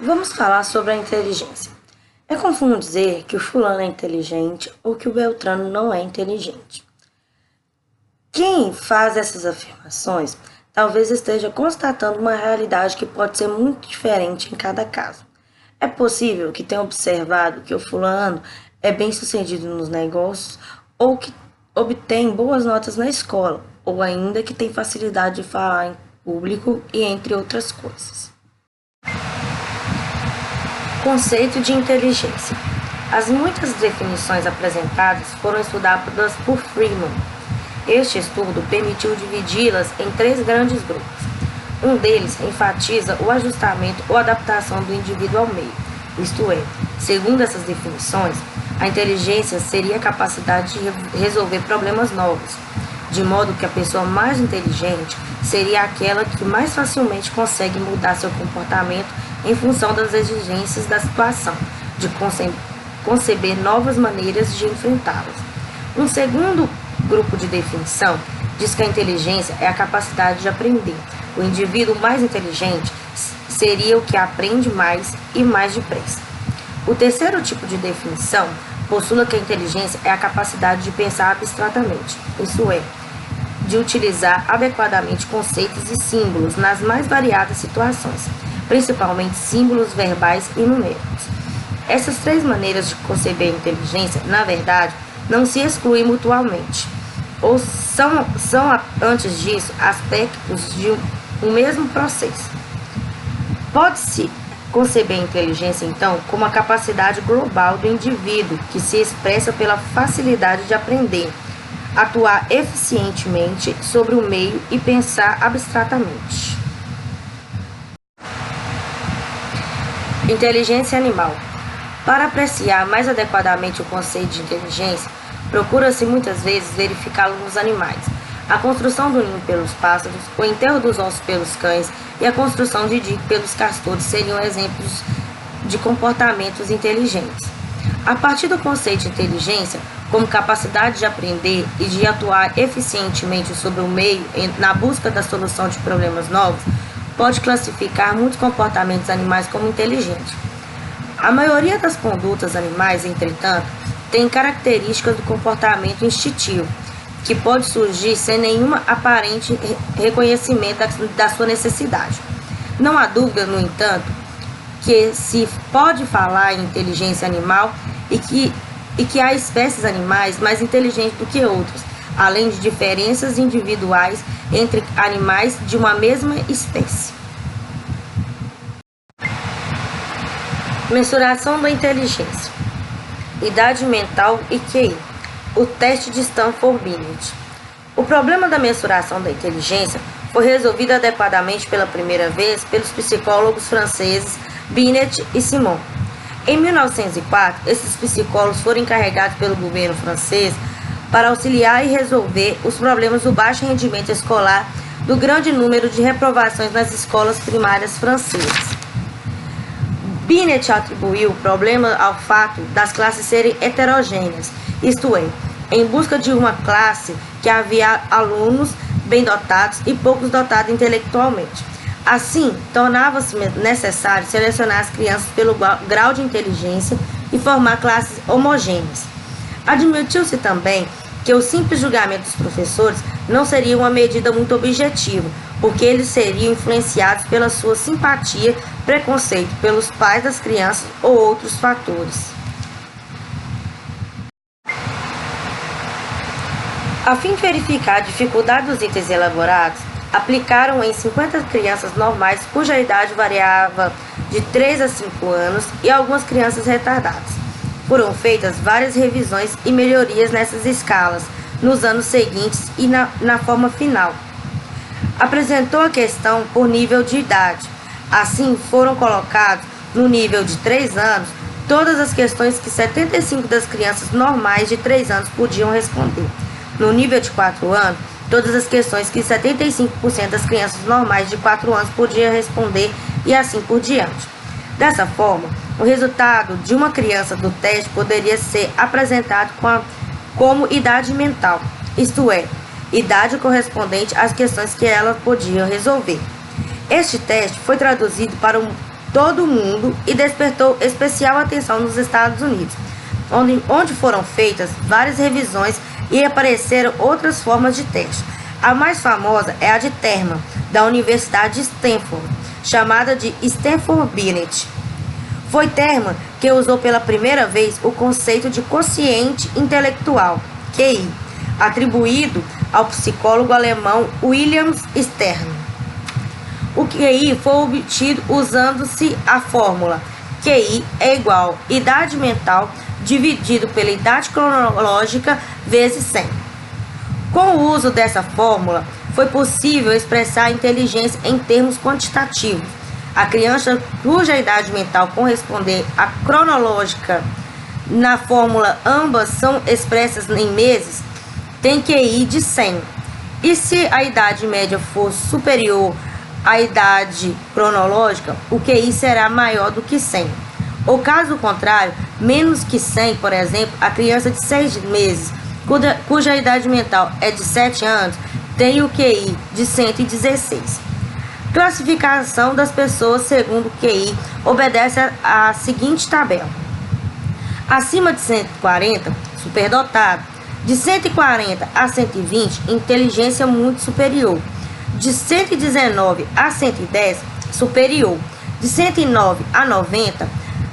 Vamos falar sobre a inteligência. É comum dizer que o fulano é inteligente ou que o Beltrano não é inteligente. Quem faz essas afirmações talvez esteja constatando uma realidade que pode ser muito diferente em cada caso. É possível que tenha observado que o fulano é bem-sucedido nos negócios ou que obtém boas notas na escola, ou ainda que tem facilidade de falar em público e entre outras coisas. Conceito de inteligência. As muitas definições apresentadas foram estudadas por Freeman. Este estudo permitiu dividi-las em 3 grandes grupos. Um deles enfatiza o ajustamento ou adaptação do indivíduo ao meio, isto é, segundo essas definições, a inteligência seria a capacidade de resolver problemas novos, de modo que a pessoa mais inteligente seria aquela que mais facilmente consegue mudar seu comportamento em função das exigências da situação, de conceber novas maneiras de enfrentá-las. Um segundo grupo de definição diz que a inteligência é a capacidade de aprender. O indivíduo mais inteligente seria o que aprende mais e mais depressa. O terceiro tipo de definição postula que a inteligência é a capacidade de pensar abstratamente, isso é, de utilizar adequadamente conceitos e símbolos nas mais variadas situações, principalmente símbolos verbais e numéricos. Essas 3 maneiras de conceber a inteligência, na verdade, não se excluem mutuamente, ou são antes disso, aspectos de um mesmo processo. Pode-se conceber a inteligência, então, como a capacidade global do indivíduo, que se expressa pela facilidade de aprender, atuar eficientemente sobre o meio e pensar abstratamente. Inteligência animal. Para apreciar mais adequadamente o conceito de inteligência, procura-se muitas vezes verificá-lo nos animais. A construção do ninho pelos pássaros, o enterro dos ossos pelos cães e a construção de dique pelos castores seriam exemplos de comportamentos inteligentes. A partir do conceito de inteligência, como capacidade de aprender e de atuar eficientemente sobre o meio na busca da solução de problemas novos, pode classificar muitos comportamentos animais como inteligentes. A maioria das condutas animais, entretanto, tem características do comportamento instintivo, que pode surgir sem nenhum aparente reconhecimento da sua necessidade. Não há dúvida, no entanto, que se pode falar em inteligência animal e que há espécies animais mais inteligentes do que outras, além de diferenças individuais entre animais de uma mesma espécie. Mensuração da inteligência. Idade mental e QI. O teste de Stanford-Binet. O problema da mensuração da inteligência foi resolvido adequadamente pela primeira vez pelos psicólogos franceses Binet e Simon. Em 1904, esses psicólogos foram encarregados pelo governo francês para auxiliar e resolver os problemas do baixo rendimento escolar do grande número de reprovações nas escolas primárias francesas. Binet atribuiu o problema ao fato das classes serem heterogêneas, isto é, em busca de uma classe que havia alunos bem dotados e poucos dotados intelectualmente. Assim, tornava-se necessário selecionar as crianças pelo grau de inteligência e formar classes homogêneas. Admitiu-se também que o simples julgamento dos professores não seria uma medida muito objetiva, porque eles seriam influenciados pela sua simpatia, preconceito pelos pais das crianças ou outros fatores. A fim de verificar a dificuldade dos itens elaborados, aplicaram em 50 crianças normais cuja idade variava de 3 a 5 anos e algumas crianças retardadas. Foram feitas várias revisões e melhorias nessas escalas nos anos seguintes e na forma final. Apresentou a questão por nível de idade. Assim, foram colocados no nível de 3 anos todas as questões que 75 das crianças normais de 3 anos podiam responder. No nível de 4 anos, todas as questões que 75% das crianças normais de 4 anos podiam responder e assim por diante. Dessa forma, o resultado de uma criança do teste poderia ser apresentado como idade mental, isto é, idade correspondente às questões que ela podia resolver. Este teste foi traduzido para todo o mundo e despertou especial atenção nos Estados Unidos, onde foram feitas várias revisões e apareceram outras formas de teste. A mais famosa é a de Terman, da Universidade de Stanford, chamada de Stanford Binet. Foi Terman que usou pela primeira vez o conceito de quociente intelectual, QI, atribuído ao psicólogo alemão William Stern. O QI foi obtido usando-se a fórmula QI é igual a idade mental dividido pela idade cronológica vezes 100. Com o uso dessa fórmula, foi possível expressar a inteligência em termos quantitativos. A criança cuja idade mental corresponder à cronológica na fórmula, ambas são expressas em meses, tem QI de 100. E se a idade média for superior à idade cronológica, o QI será maior do que 100. Ou caso contrário, menos que 100, por exemplo, a criança de 6 meses, cuja idade mental é de 7 anos, tem o QI de 116. Classificação das pessoas segundo o QI obedece à seguinte tabela. Acima de 140, superdotado. De 140 a 120, inteligência muito superior. De 119 a 110, superior. De 109 a 90,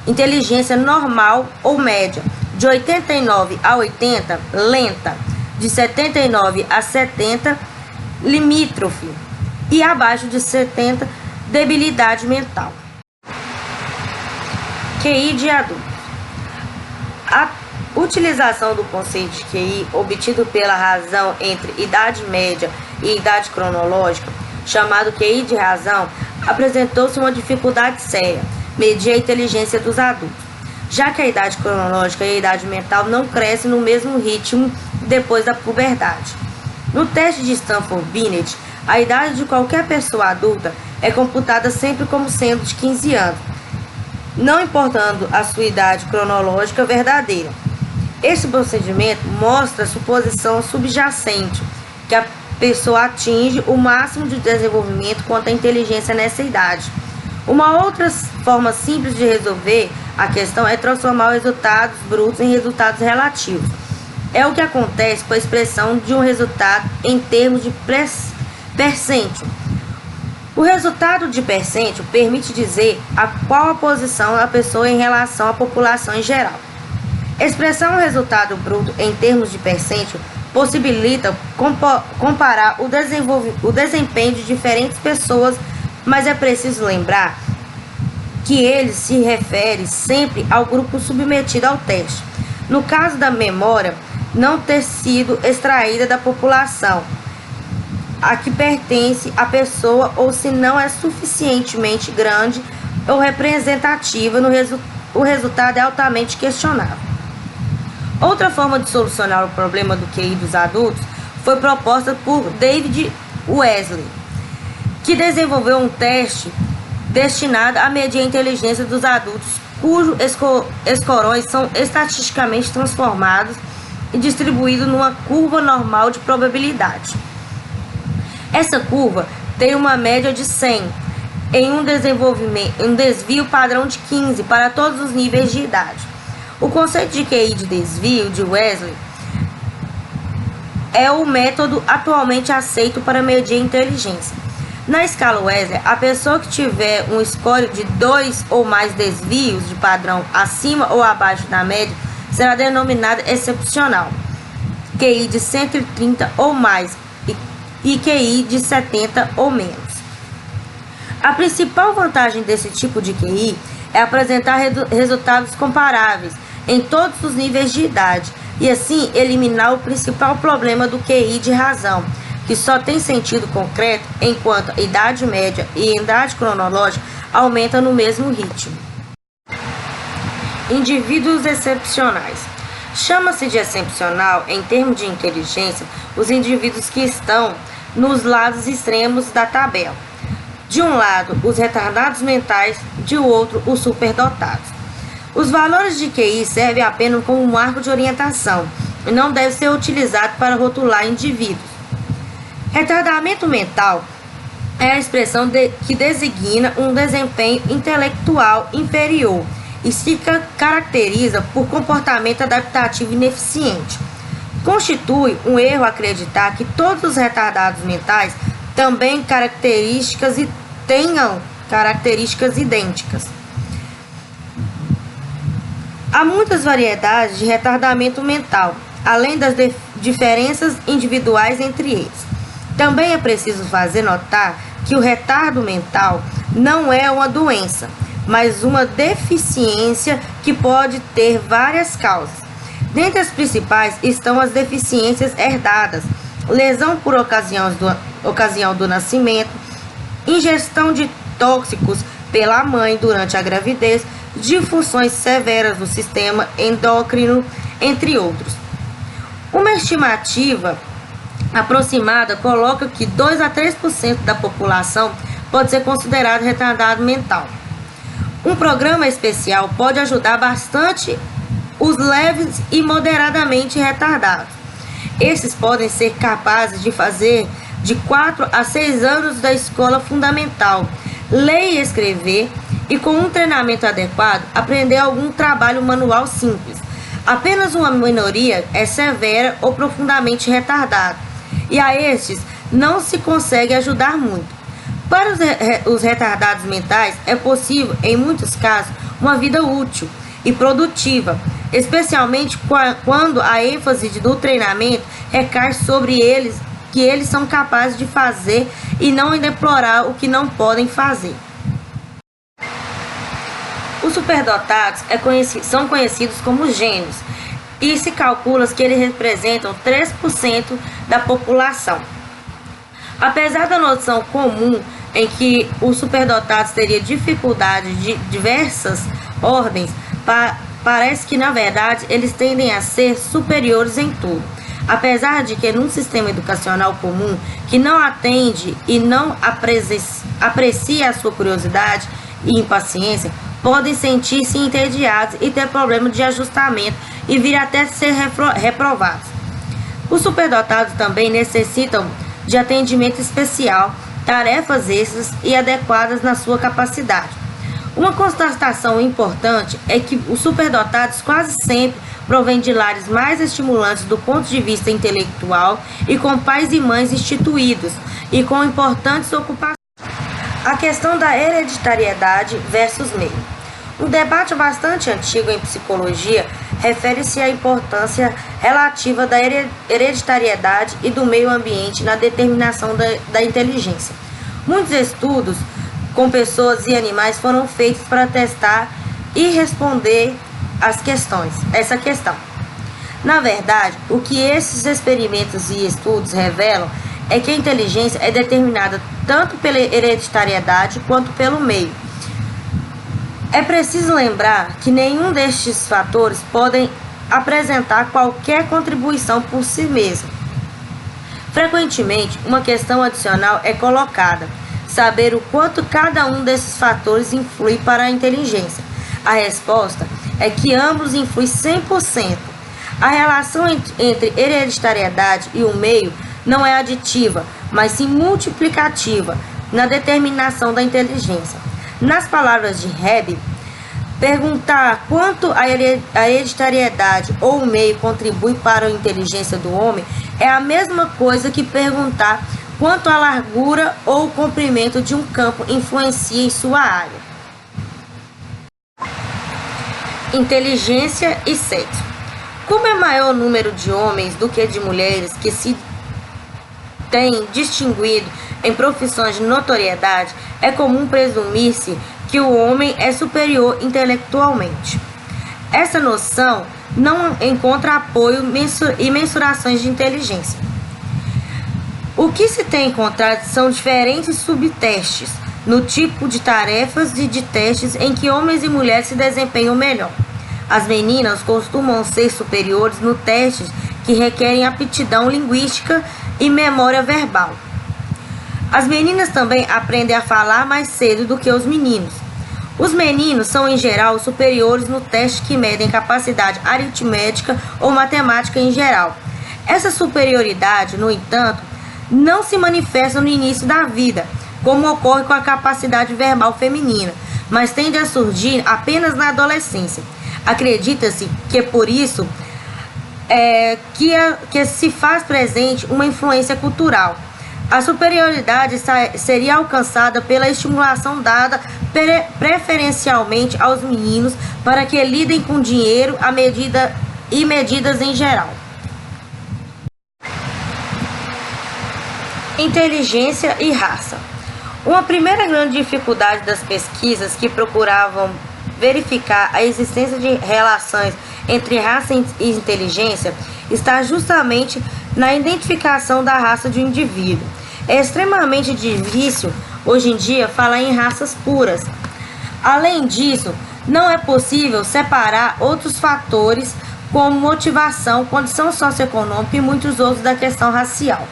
inteligência normal ou média. De 89 a 80, lenta. De 79 a 70, limítrofe. E abaixo de 70, debilidade mental. QI de adultos. A utilização do conceito de QI, obtido pela razão entre idade média e idade cronológica, chamado QI de razão, apresentou-se uma dificuldade séria, medir a inteligência dos adultos, já que a idade cronológica e a idade mental não crescem no mesmo ritmo depois da puberdade. No teste de Stanford Binet, a idade de qualquer pessoa adulta é computada sempre como sendo de 15 anos, não importando a sua idade cronológica verdadeira. Este procedimento mostra a suposição subjacente, que a pessoa atinge o máximo de desenvolvimento quanto à inteligência nessa idade. Uma outra forma simples de resolver a questão é transformar os resultados brutos em resultados relativos. É o que acontece com a expressão de um resultado em termos de percentile. O resultado de percentile permite dizer a qual a posição da pessoa em relação à população em geral. Expressar um resultado bruto em termos de percentile possibilita comparar o desempenho de diferentes pessoas, mas é preciso lembrar que ele se refere sempre ao grupo submetido ao teste. No caso da memória não ter sido extraída da população a que pertence a pessoa, ou se não é suficientemente grande ou representativa, o resultado é altamente questionável. Outra forma de solucionar o problema do QI dos adultos foi proposta por David Wesley, que desenvolveu um teste destinado a medir a inteligência dos adultos, cujos escorões são estatisticamente transformados e distribuídos numa curva normal de probabilidade. Essa curva tem uma média de 100 em um desvio padrão de 15 para todos os níveis de idade. O conceito de QI de desvio de Wesley é o método atualmente aceito para medir a inteligência. Na escala Wesley, a pessoa que tiver um score de 2 ou mais desvios de padrão acima ou abaixo da média será denominada excepcional, QI de 130 ou mais e QI de 70 ou menos. A principal vantagem desse tipo de QI é apresentar resultados comparáveis em todos os níveis de idade e assim eliminar o principal problema do QI de razão, que só tem sentido concreto enquanto a idade média e a idade cronológica aumentam no mesmo ritmo. Indivíduos excepcionais. Chama-se de excepcional, em termos de inteligência, os indivíduos que estão nos lados extremos da tabela. De um lado, os retardados mentais, de outro, os superdotados. Os valores de QI servem apenas como um marco de orientação e não devem ser utilizados para rotular indivíduos. Retardamento mental é a expressão que designa um desempenho intelectual inferior e se caracteriza por comportamento adaptativo ineficiente. Constitui um erro acreditar que todos os retardados mentais também tenham características idênticas. Há muitas variedades de retardamento mental, além das diferenças individuais entre eles. Também é preciso fazer notar que o retardo mental não é uma doença, mas uma deficiência que pode ter várias causas. Dentre as principais estão as deficiências herdadas, lesão por ocasião do nascimento, ingestão de tóxicos pela mãe durante a gravidez, disfunções severas do sistema endócrino, entre outros. Uma estimativa aproximada coloca que 2 a 3% da população pode ser considerado retardado mental. Um programa especial pode ajudar bastante os leves e moderadamente retardados. Esses podem ser capazes de fazer de 4 a 6 anos da escola fundamental, ler e escrever e, com um treinamento adequado, aprender algum trabalho manual simples. Apenas uma minoria é severa ou profundamente retardada, e a estes não se consegue ajudar muito. Para os retardados mentais, é possível, em muitos casos, uma vida útil e produtiva, especialmente quando a ênfase do treinamento recai sobre eles, que eles são capazes de fazer e não em deplorar o que não podem fazer. Os superdotados são conhecidos como gênios e se calcula que eles representam 3% da população. Apesar da noção comum em que os superdotados teriam dificuldades de diversas ordens, parece que, na verdade, eles tendem a ser superiores em tudo. Apesar de que, num sistema educacional comum que não atende e não aprecia a sua curiosidade e impaciência, podem sentir-se entediados e ter problemas de ajustamento e vir até ser reprovados. Os superdotados também necessitam de atendimento especial, tarefas extras e adequadas na sua capacidade. Uma constatação importante é que os superdotados quase sempre provêm de lares mais estimulantes do ponto de vista intelectual e com pais e mães instituídos e com importantes ocupações. A questão da hereditariedade versus meio. Um debate bastante antigo em psicologia refere-se à importância relativa da hereditariedade e do meio ambiente na determinação da inteligência. Muitos estudos com pessoas e animais foram feitos para testar e responder essa questão. Na verdade, o que esses experimentos e estudos revelam é que a inteligência é determinada tanto pela hereditariedade quanto pelo meio. É preciso lembrar que nenhum destes fatores podem apresentar qualquer contribuição por si mesmo. Frequentemente, uma questão adicional é colocada: saber o quanto cada um desses fatores influi para a inteligência. A resposta é que ambos influem 100%. A relação entre hereditariedade e o meio não é aditiva, mas sim multiplicativa na determinação da inteligência. Nas palavras de Hebb, perguntar quanto a hereditariedade ou o meio contribui para a inteligência do homem é a mesma coisa que perguntar quanto a largura ou o comprimento de um campo influencia em sua área. Inteligência e sexo. Como é maior o número de homens do que de mulheres que se têm distinguido em profissões de notoriedade, é comum presumir-se que o homem é superior intelectualmente. Essa noção não encontra apoio e mensurações de inteligência. O que se tem encontrado são diferentes subtestes no tipo de tarefas e de testes em que homens e mulheres se desempenham melhor. As meninas costumam ser superiores no testes que requerem aptidão linguística e memória verbal. As meninas também aprendem a falar mais cedo do que os meninos. Os meninos são, em geral, superiores no teste que medem capacidade aritmética ou matemática em geral. Essa superioridade, no entanto, não se manifesta no início da vida, como ocorre com a capacidade verbal feminina, mas tende a surgir apenas na adolescência. Acredita-se que por isso que se faz presente uma influência cultural. A superioridade seria alcançada pela estimulação dada preferencialmente aos meninos para que lidem com dinheiro e medidas em geral. Inteligência e raça. Uma primeira grande dificuldade das pesquisas que procuravam verificar a existência de relações entre raça e inteligência está justamente na identificação da raça de um indivíduo. É extremamente difícil, hoje em dia, falar em raças puras. Além disso, não é possível separar outros fatores como motivação, condição socioeconômica e muitos outros da questão racial.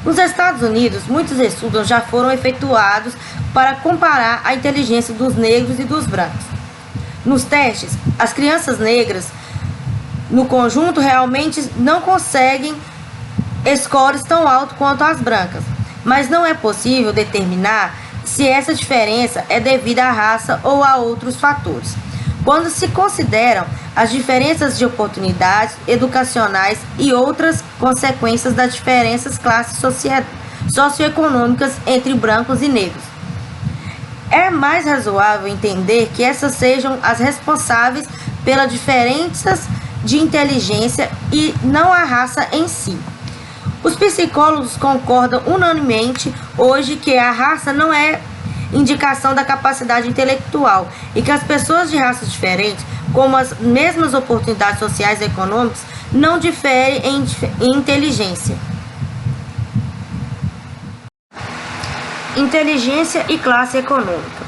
Nos Estados Unidos, muitos estudos já foram efetuados para comparar a inteligência dos negros e dos brancos. Nos testes, as crianças negras, no conjunto, realmente não conseguem scores tão altos quanto as brancas, mas não é possível determinar se essa diferença é devida à raça ou a outros fatores. Quando se consideram as diferenças de oportunidades educacionais e outras consequências das diferentes classes socioeconômicas entre brancos e negros. É mais razoável entender que essas sejam as responsáveis pelas diferenças de inteligência e não a raça em si. Os psicólogos concordam unanimemente hoje que a raça não é indicação da capacidade intelectual e que as pessoas de raças diferentes, com as mesmas oportunidades sociais e econômicas, não diferem em inteligência. Inteligência e classe econômica.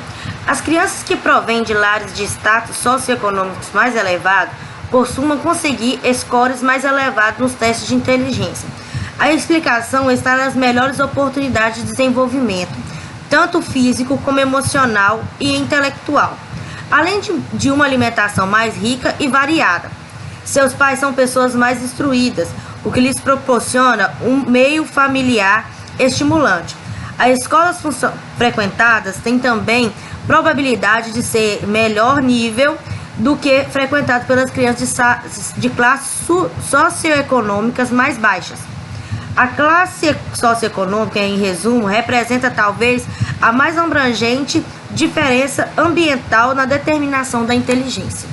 As crianças que provêm de lares de status socioeconômicos mais elevado costumam conseguir scores mais elevados nos testes de inteligência. A explicação está nas melhores oportunidades de desenvolvimento, tanto físico como emocional e intelectual, além de uma alimentação mais rica e variada. Seus pais são pessoas mais instruídas, o que lhes proporciona um meio familiar estimulante. As escolas frequentadas têm também probabilidade de ser melhor nível do que frequentado pelas crianças de classes socioeconômicas mais baixas. A classe socioeconômica, em resumo, representa talvez a mais abrangente diferença ambiental na determinação da inteligência.